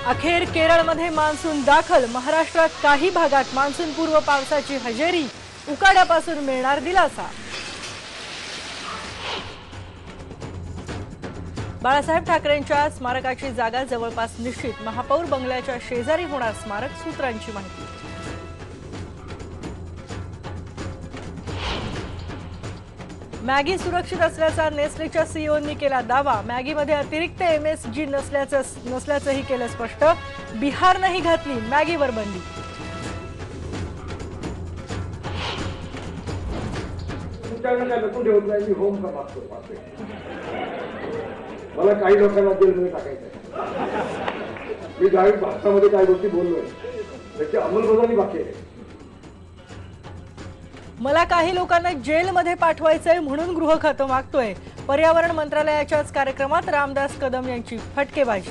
अखेर केरळमध्ये मान्सून दाखल। महाराष्ट्रात काही भागात मान्सून पूर्व पावसाची हजेरी। उकाड्यापासून मिळणार दिलासा। बाळासाहेब ठाकरेंच्या स्मारकाची जागा जवळपास निश्चित। महापौर बंगल्याच्या शेजारी होणार स्मारक। सूत्रांची माहिती। मॅगी सुरक्षित असल्याचा नेस्लेच्या सीईओंनी केला दावा। मॅगीमध्ये अतिरिक्त एमएसजी नसल्याचंही केलं स्पष्ट। बिहारनंही घातली मॅगीवर बंदी। मला काही लोकांना जेलमध्ये टाकायचं आहे। मी ज्यावेळी भारतामध्ये काही गोष्टी बोललोय त्याची अंमलबजावणी बाकी आहे। मला काही लोकांना जेलमध्ये पाठवायचंय म्हणून गृह खातं मागतोय। पर्यावरण मंत्रालयाच्याच कार्यक्रमात रामदास कदम यांची फटकेबाजी।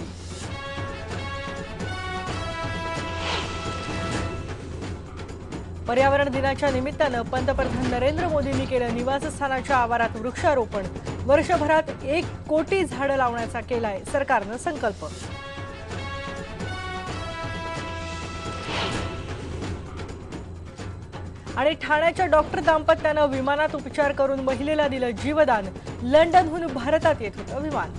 पर्यावरण दिनाच्या निमित्तानं पंतप्रधान नरेंद्र मोदींनी केलं निवासस्थानाच्या आवारात वृक्षारोपण। वर्षभरात 1 कोटी झाडं लावण्याचा केलाय सरकारनं संकल्प। आणि ठाण्याच्या डॉक्टर दाम्पत्यानं विमानात उपचार करून महिलेला दिलं जीवदान। लंडनहून भारतात येत होतं विमान।